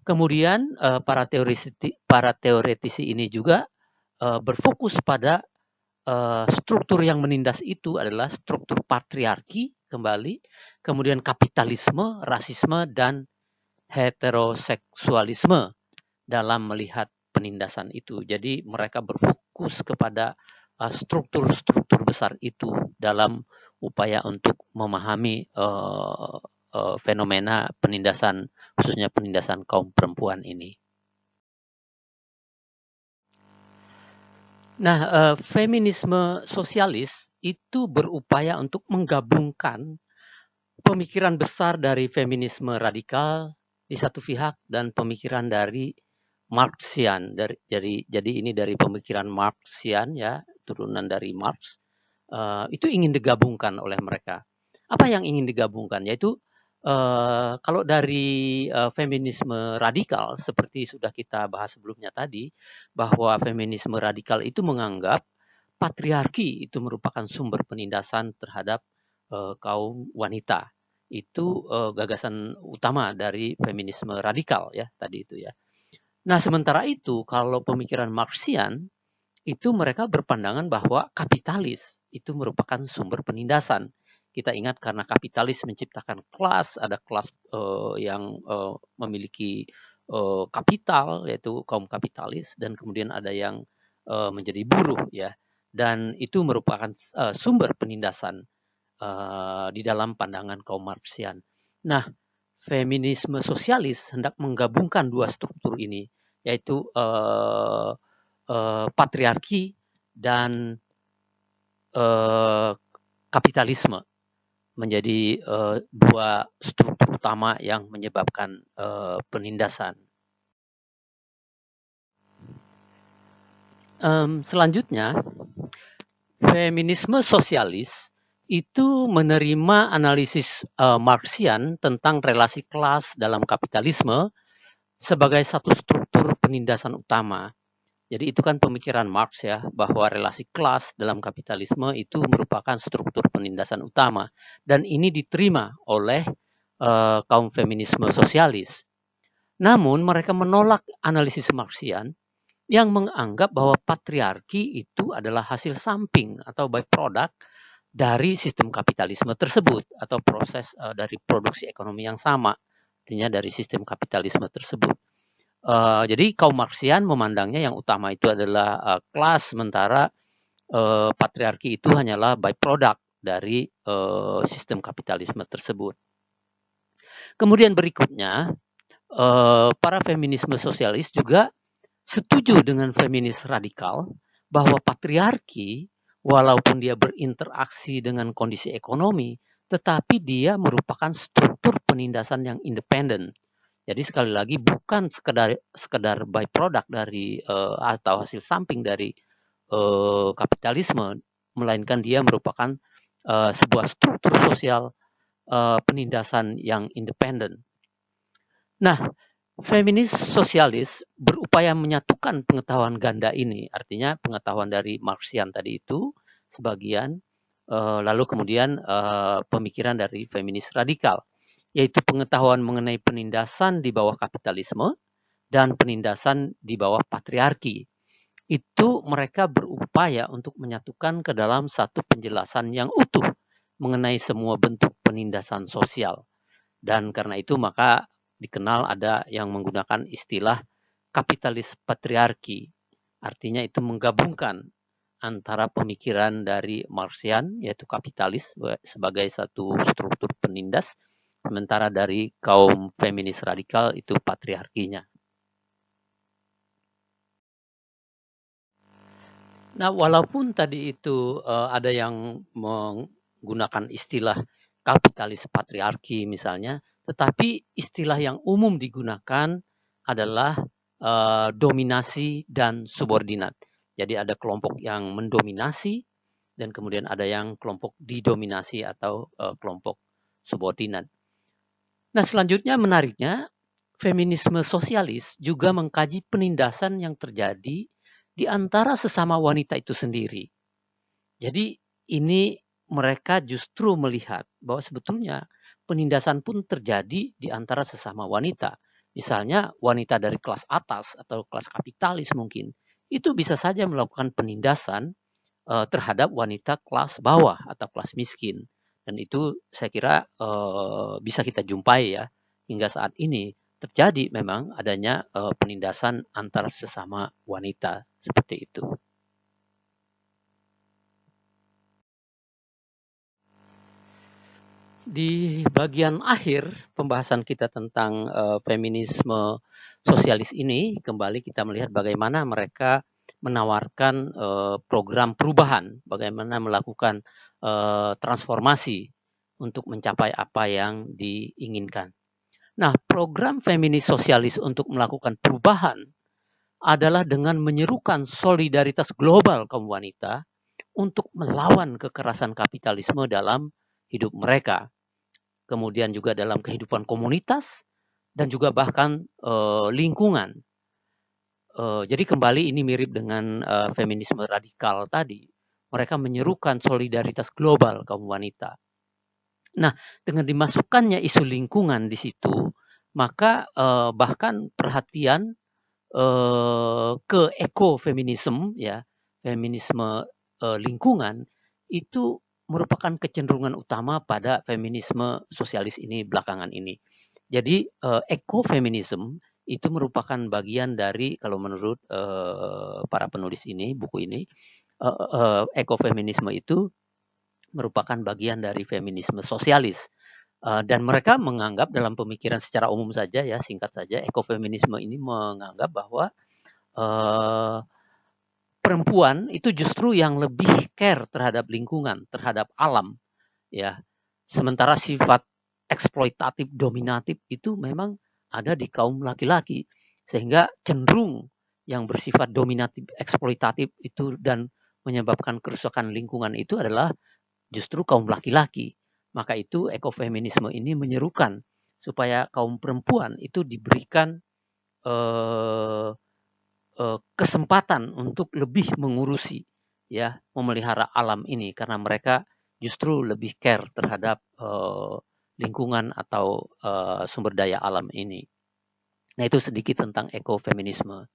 Kemudian para teoretisi ini juga berfokus pada struktur yang menindas itu adalah struktur patriarki kembali, kemudian kapitalisme, rasisme, dan heteroseksualisme dalam melihat penindasan itu. Jadi mereka berfokus kepada struktur-struktur besar itu dalam upaya untuk memahami fenomena penindasan, khususnya penindasan kaum perempuan ini. Nah, feminisme sosialis itu berupaya untuk menggabungkan pemikiran besar dari feminisme radikal di satu pihak dan pemikiran dari Marxian. Jadi ini dari pemikiran Marxian ya, turunan dari Marx. Itu ingin digabungkan oleh mereka. Apa yang ingin digabungkan? Yaitu kalau dari feminisme radikal seperti sudah kita bahas sebelumnya tadi, bahwa feminisme radikal itu menganggap patriarki itu merupakan sumber penindasan terhadap kaum wanita. Itu gagasan utama dari feminisme radikal ya tadi itu ya. Nah, sementara itu kalau pemikiran Marxian itu mereka berpandangan bahwa kapitalis itu merupakan sumber penindasan. Kita ingat karena kapitalis menciptakan kelas, ada kelas yang memiliki kapital yaitu kaum kapitalis dan kemudian ada yang menjadi buruh ya. Dan itu merupakan sumber penindasan di dalam pandangan kaum Marxian. Nah, feminisme sosialis hendak menggabungkan dua struktur ini, yaitu patriarki dan kapitalisme menjadi dua struktur utama yang menyebabkan penindasan. Selanjutnya, feminisme sosialis itu menerima analisis Marxian tentang relasi kelas dalam kapitalisme sebagai satu struktur penindasan utama. Jadi itu kan pemikiran Marx ya, bahwa relasi kelas dalam kapitalisme itu merupakan struktur penindasan utama. Dan ini diterima oleh kaum feminisme sosialis. Namun mereka menolak analisis Marxian yang menganggap bahwa patriarki itu adalah hasil samping atau byproduct dari sistem kapitalisme tersebut atau proses dari produksi ekonomi yang sama, artinya dari sistem kapitalisme tersebut. Jadi kaum Marxian memandangnya yang utama itu adalah kelas, sementara patriarki itu hanyalah byproduct dari sistem kapitalisme tersebut. Kemudian berikutnya, para feminisme sosialis juga setuju dengan feminis radikal bahwa patriarki walaupun dia berinteraksi dengan kondisi ekonomi, tetapi dia merupakan struktur penindasan yang independen. Jadi sekali lagi bukan sekedar byproduct dari atau hasil samping dari kapitalisme, melainkan dia merupakan sebuah struktur sosial penindasan yang independen. Nah, feminis sosialis berupaya menyatukan pengetahuan ganda ini, artinya pengetahuan dari Marxian tadi itu sebagian, lalu kemudian pemikiran dari feminis radikal, yaitu pengetahuan mengenai penindasan di bawah kapitalisme dan penindasan di bawah patriarki. Itu mereka berupaya untuk menyatukan ke dalam satu penjelasan yang utuh mengenai semua bentuk penindasan sosial. Dan karena itu maka dikenal ada yang menggunakan istilah kapitalis patriarki. Artinya itu menggabungkan antara pemikiran dari Marxian yaitu kapitalis sebagai satu struktur penindas, sementara dari kaum feminis radikal itu patriarkinya. Nah, walaupun tadi itu ada yang menggunakan istilah kapitalis patriarki misalnya, tetapi istilah yang umum digunakan adalah dominasi dan subordinat. Jadi ada kelompok yang mendominasi dan kemudian ada yang kelompok didominasi atau kelompok subordinat. Nah, selanjutnya menariknya, feminisme sosialis juga mengkaji penindasan yang terjadi di antara sesama wanita itu sendiri. Jadi ini mereka justru melihat bahwa sebetulnya penindasan pun terjadi di antara sesama wanita. Misalnya wanita dari kelas atas atau kelas kapitalis mungkin, itu bisa saja melakukan penindasan terhadap wanita kelas bawah atau kelas miskin. Dan itu saya kira bisa kita jumpai ya, hingga saat ini terjadi memang adanya penindasan antar sesama wanita seperti itu. Di bagian akhir pembahasan kita tentang feminisme sosialis ini, kembali kita melihat bagaimana mereka menawarkan program perubahan, bagaimana melakukan transformasi untuk mencapai apa yang diinginkan. Nah, program feminis sosialis untuk melakukan perubahan adalah dengan menyerukan solidaritas global kaum wanita untuk melawan kekerasan kapitalisme dalam hidup mereka. Kemudian juga dalam kehidupan komunitas dan juga bahkan lingkungan. Jadi kembali ini mirip dengan feminisme radikal tadi. Mereka menyerukan solidaritas global kaum wanita. Nah, dengan dimasukkannya isu lingkungan di situ, maka bahkan perhatian ke ekofeminisme, ya, feminisme lingkungan itu merupakan kecenderungan utama pada feminisme sosialis ini belakangan ini. Jadi ekofeminisme itu merupakan bagian dari, kalau menurut para penulis ini, buku ini, ekofeminisme itu merupakan bagian dari feminisme sosialis. Dan mereka menganggap dalam pemikiran secara umum saja, ya singkat saja, ekofeminisme ini menganggap bahwa perempuan itu justru yang lebih care terhadap lingkungan, terhadap alam, ya. Sementara sifat eksploitatif dominatif itu memang ada di kaum laki-laki, sehingga cenderung yang bersifat dominatif eksploitatif itu dan menyebabkan kerusakan lingkungan itu adalah justru kaum laki-laki. Maka itu ekofeminisme ini menyerukan supaya kaum perempuan itu diberikan kesempatan untuk lebih mengurusi, ya, memelihara alam ini, karena mereka justru lebih care terhadap lingkungan atau sumber daya alam ini. Nah, itu sedikit tentang ekofeminisme.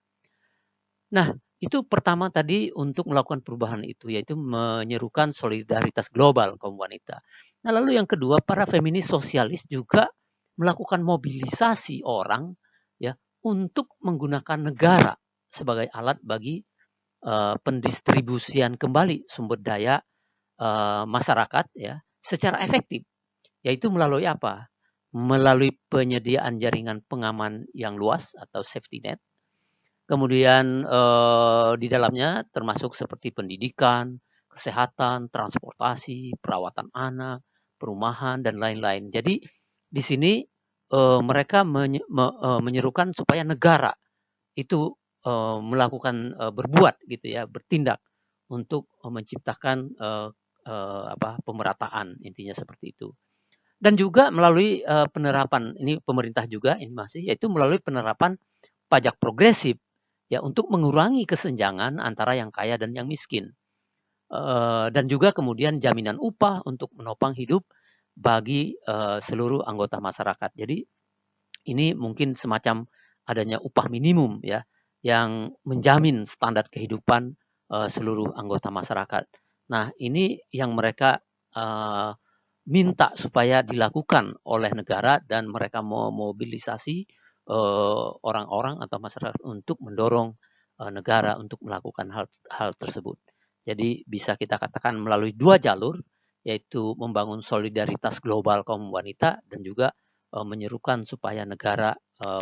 Nah, itu pertama tadi untuk melakukan perubahan itu, yaitu menyerukan solidaritas global kaum wanita. Nah, lalu yang kedua, para feminis sosialis juga melakukan mobilisasi orang, ya, untuk menggunakan negara sebagai alat bagi pendistribusian kembali sumber daya masyarakat, ya, secara efektif, yaitu melalui apa? Melalui penyediaan jaringan pengaman yang luas atau safety net. Kemudian di dalamnya termasuk seperti pendidikan, kesehatan, transportasi, perawatan anak, perumahan, dan lain-lain. Jadi di sini mereka menyerukan supaya negara itu melakukan berbuat gitu ya, bertindak untuk menciptakan pemerataan, intinya seperti itu. Dan juga melalui penerapan, ini pemerintah juga ini masih, yaitu melalui penerapan pajak progresif, ya, untuk mengurangi kesenjangan antara yang kaya dan yang miskin. Dan juga kemudian jaminan upah untuk menopang hidup bagi seluruh anggota masyarakat. Jadi ini mungkin semacam adanya upah minimum, ya, yang menjamin standar kehidupan seluruh anggota masyarakat. Nah, ini yang mereka minta supaya dilakukan oleh negara, dan mereka memobilisasi orang-orang atau masyarakat untuk mendorong negara untuk melakukan hal tersebut. Jadi bisa kita katakan melalui dua jalur, yaitu membangun solidaritas global kaum wanita dan juga menyerukan supaya negara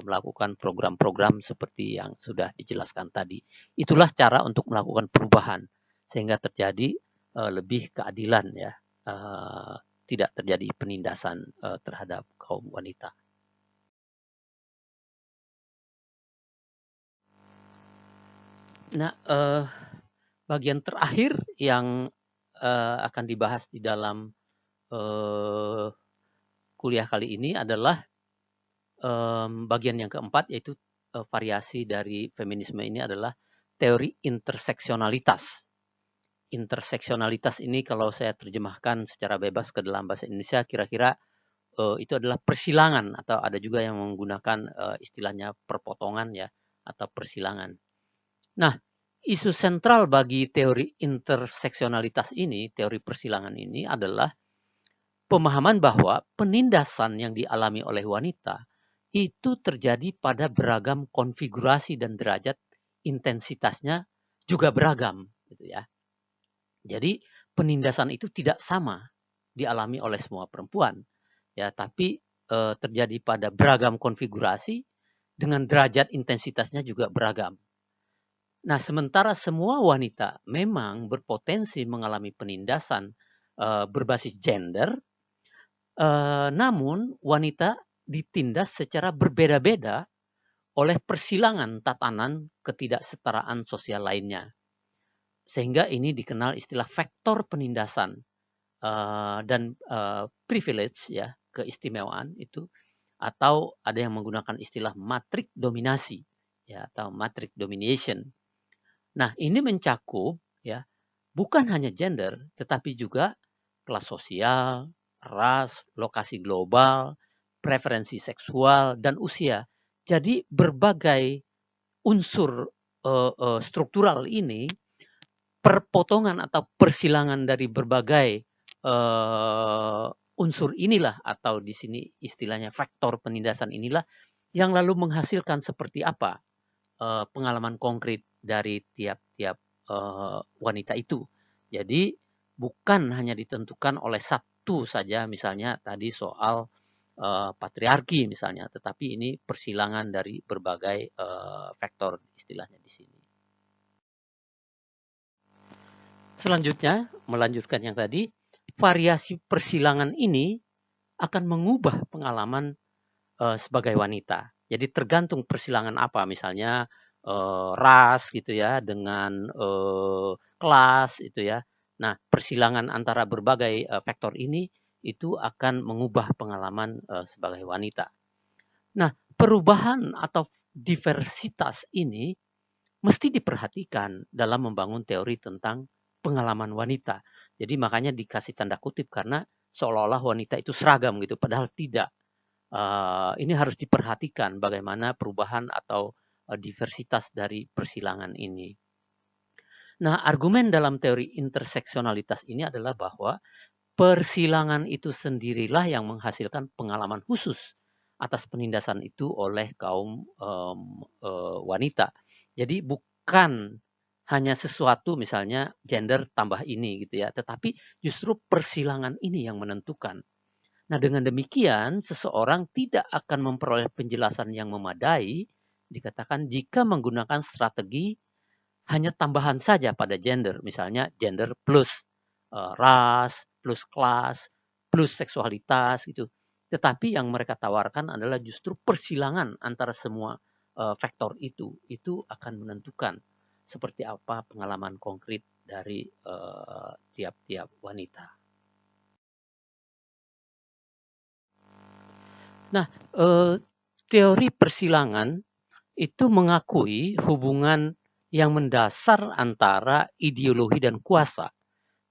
melakukan program-program seperti yang sudah dijelaskan tadi. Itulah cara untuk melakukan perubahan sehingga terjadi lebih keadilan, ya. Tidak terjadi penindasan terhadap kaum wanita. Nah, bagian terakhir yang akan dibahas di dalam kuliah kali ini adalah bagian yang keempat, yaitu variasi dari feminisme ini adalah teori interseksionalitas. Interseksionalitas ini kalau saya terjemahkan secara bebas ke dalam bahasa Indonesia, kira-kira itu adalah persilangan, atau ada juga yang menggunakan istilahnya perpotongan ya, atau persilangan. Nah, isu sentral bagi teori interseksionalitas ini, teori persilangan ini adalah pemahaman bahwa penindasan yang dialami oleh wanita itu terjadi pada beragam konfigurasi dan derajat intensitasnya juga beragam, gitu ya. Jadi penindasan itu tidak sama dialami oleh semua perempuan, ya, tapi terjadi pada beragam konfigurasi dengan derajat intensitasnya juga beragam. Nah, sementara semua wanita memang berpotensi mengalami penindasan berbasis gender, namun wanita ditindas secara berbeda-beda oleh persilangan tatanan ketidaksetaraan sosial lainnya. Sehingga ini dikenal istilah faktor penindasan dan privilege, ya, keistimewaan itu, atau ada yang menggunakan istilah matriks dominasi, ya, atau matriks domination. Nah, ini mencakup, ya, bukan hanya gender, tetapi juga kelas sosial, ras, lokasi global, preferensi seksual, dan usia. Jadi berbagai unsur struktural ini, perpotongan atau persilangan dari berbagai unsur inilah, atau di sini istilahnya faktor penindasan inilah, yang lalu menghasilkan seperti apa pengalaman konkret dari tiap-tiap wanita itu. Jadi bukan hanya ditentukan oleh satu saja, misalnya tadi soal patriarki misalnya, tetapi ini persilangan dari berbagai faktor istilahnya di sini. Selanjutnya, melanjutkan yang tadi, variasi persilangan ini akan mengubah pengalaman sebagai wanita. Jadi tergantung persilangan apa, misalnya ras gitu ya, dengan kelas itu ya. Nah, persilangan antara berbagai faktor ini itu akan mengubah pengalaman sebagai wanita. Nah, perubahan atau diversitas ini mesti diperhatikan dalam membangun teori tentang pengalaman wanita. Jadi makanya dikasih tanda kutip karena seolah-olah wanita itu seragam gitu, padahal tidak. Ini harus diperhatikan bagaimana perubahan atau diversitas dari persilangan ini. Nah, argumen dalam teori interseksionalitas ini adalah bahwa persilangan itu sendirilah yang menghasilkan pengalaman khusus atas penindasan itu oleh kaum wanita. Jadi bukan hanya sesuatu misalnya gender tambah ini gitu ya, tetapi justru persilangan ini yang menentukan. Nah, dengan demikian seseorang tidak akan memperoleh penjelasan yang memadai, dikatakan, jika menggunakan strategi hanya tambahan saja pada gender, misalnya gender plus ras, plus kelas, plus seksualitas gitu. Tetapi yang mereka tawarkan adalah justru persilangan antara semua faktor itu akan menentukan seperti apa pengalaman konkret dari tiap-tiap wanita. Nah, teori persilangan itu mengakui hubungan yang mendasar antara ideologi dan kuasa.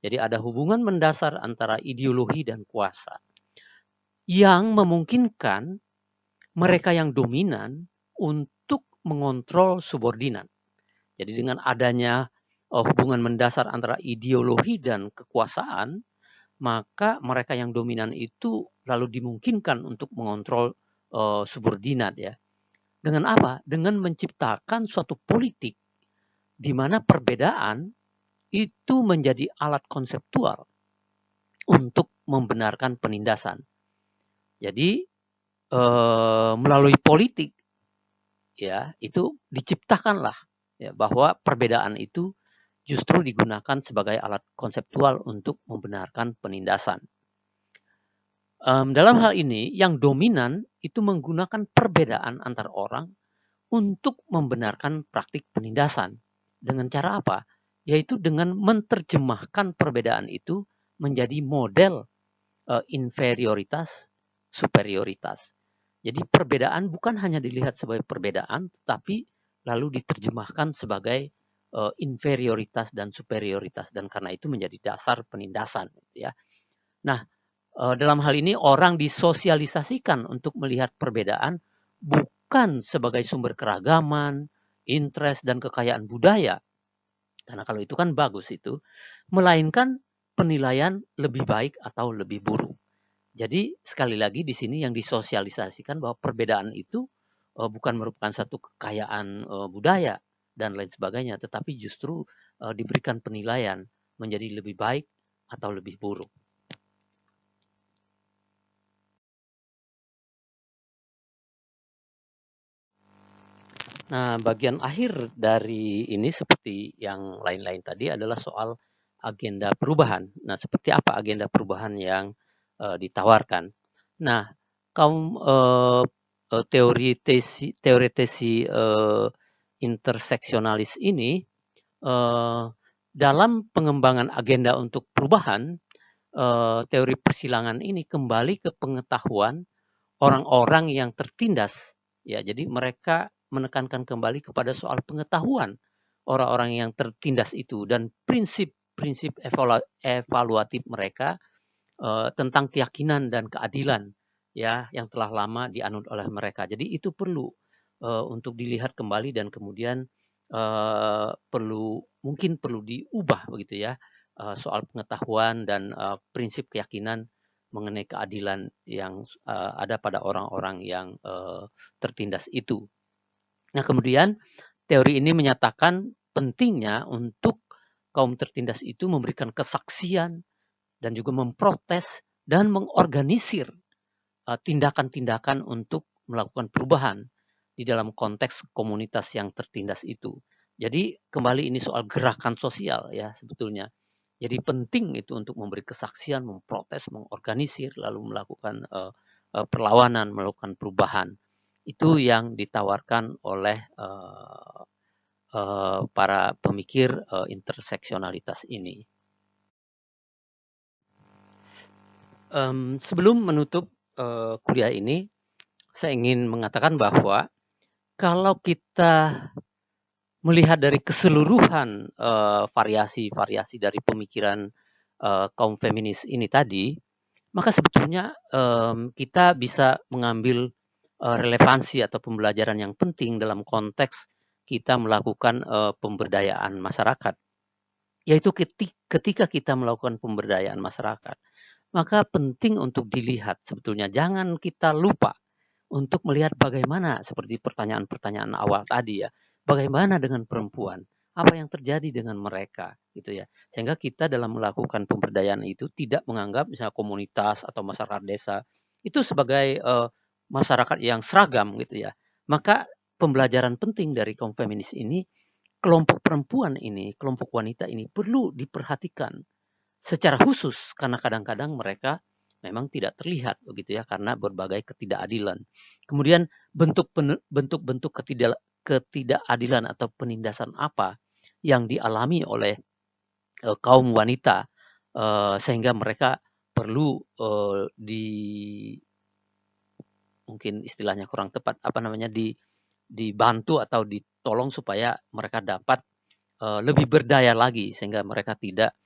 Jadi ada hubungan mendasar antara ideologi dan kuasa yang memungkinkan mereka yang dominan untuk mengontrol subordinat. Jadi dengan adanya hubungan mendasar antara ideologi dan kekuasaan, maka mereka yang dominan itu lalu dimungkinkan untuk mengontrol subordinat ya. Dengan apa? Dengan menciptakan suatu politik di mana perbedaan itu menjadi alat konseptual untuk membenarkan penindasan. Jadi melalui politik ya itu diciptakanlah ya bahwa perbedaan itu justru digunakan sebagai alat konseptual untuk membenarkan penindasan. Dalam hal ini yang dominan itu menggunakan perbedaan antar orang untuk membenarkan praktik penindasan. Dengan cara apa? Yaitu dengan menerjemahkan perbedaan itu menjadi model inferioritas, superioritas. Jadi perbedaan bukan hanya dilihat sebagai perbedaan, tetapi lalu diterjemahkan sebagai inferioritas dan superioritas, dan karena itu menjadi dasar penindasan, ya. Nah, dalam hal ini orang disosialisasikan untuk melihat perbedaan bukan sebagai sumber keragaman, interest, dan kekayaan budaya. Karena kalau itu kan bagus itu, melainkan penilaian lebih baik atau lebih buruk. Jadi sekali lagi di sini yang disosialisasikan bahwa perbedaan itu bukan merupakan satu kekayaan budaya dan lain sebagainya, tetapi justru diberikan penilaian menjadi lebih baik atau lebih buruk. Nah, bagian akhir dari ini seperti yang lain-lain tadi adalah soal agenda perubahan. Nah, seperti apa agenda perubahan yang ditawarkan? Nah, kaum teoretisi interseksionalis ini dalam pengembangan agenda untuk perubahan, teori persilangan ini kembali ke pengetahuan orang-orang yang tertindas. Ya, jadi mereka menekankan kembali kepada soal pengetahuan orang-orang yang tertindas itu dan prinsip-prinsip evaluatif mereka tentang keyakinan dan keadilan, ya, yang telah lama dianut oleh mereka. Jadi itu perlu untuk dilihat kembali dan kemudian mungkin perlu diubah begitu ya, soal pengetahuan dan prinsip keyakinan mengenai keadilan yang ada pada orang-orang yang tertindas itu. Nah, kemudian teori ini menyatakan pentingnya untuk kaum tertindas itu memberikan kesaksian dan juga memprotes dan mengorganisir tindakan-tindakan untuk melakukan perubahan di dalam konteks komunitas yang tertindas itu. Jadi kembali ini soal gerakan sosial ya sebetulnya. Jadi penting itu untuk memberi kesaksian, memprotes, mengorganisir, lalu melakukan perlawanan, melakukan perubahan. Itu yang ditawarkan oleh para pemikir interseksionalitas ini. Sebelum menutup kuliah ini, saya ingin mengatakan bahwa kalau kita melihat dari keseluruhan variasi-variasi dari pemikiran kaum feminis ini tadi, maka sebetulnya kita bisa mengambil relevansi atau pembelajaran yang penting dalam konteks kita melakukan pemberdayaan masyarakat. Yaitu ketika kita melakukan pemberdayaan masyarakat, maka penting untuk dilihat sebetulnya, jangan kita lupa untuk melihat bagaimana seperti pertanyaan-pertanyaan awal tadi ya, bagaimana dengan perempuan, apa yang terjadi dengan mereka gitu ya, sehingga kita dalam melakukan pemberdayaan itu tidak menganggap misalnya komunitas atau masyarakat desa itu sebagai masyarakat yang seragam gitu ya. Maka pembelajaran penting dari kaum feminis ini, kelompok perempuan ini, kelompok wanita ini perlu diperhatikan secara khusus karena kadang-kadang mereka memang tidak terlihat begitu ya karena berbagai ketidakadilan. Kemudian bentuk-bentuk ketidakadilan atau penindasan apa yang dialami oleh kaum wanita sehingga mereka perlu mungkin istilahnya kurang tepat dibantu atau ditolong supaya mereka dapat lebih berdaya lagi sehingga mereka tidak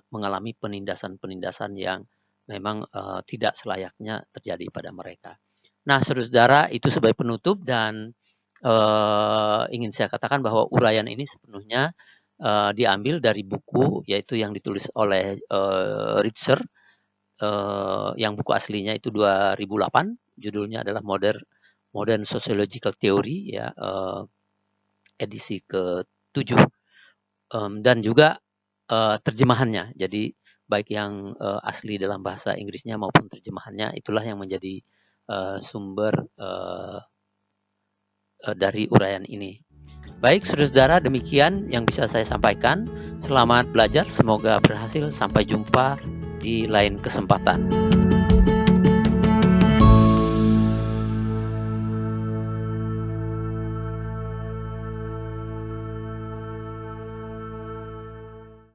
mengalami penindasan-penindasan yang memang tidak selayaknya terjadi pada mereka. Nah, saudara-saudara, itu sebagai penutup dan ingin saya katakan bahwa uraian ini sepenuhnya diambil dari buku yaitu yang ditulis oleh Ritzer, yang buku aslinya itu 2008, judulnya adalah Modern Sociological Theory ya, edisi ke-7, dan juga terjemahannya. Jadi baik yang asli dalam bahasa Inggrisnya maupun terjemahannya itulah yang menjadi sumber dari uraian ini. Baik, saudara-saudara, demikian yang bisa saya sampaikan. Selamat belajar, semoga berhasil. Sampai jumpa di lain kesempatan.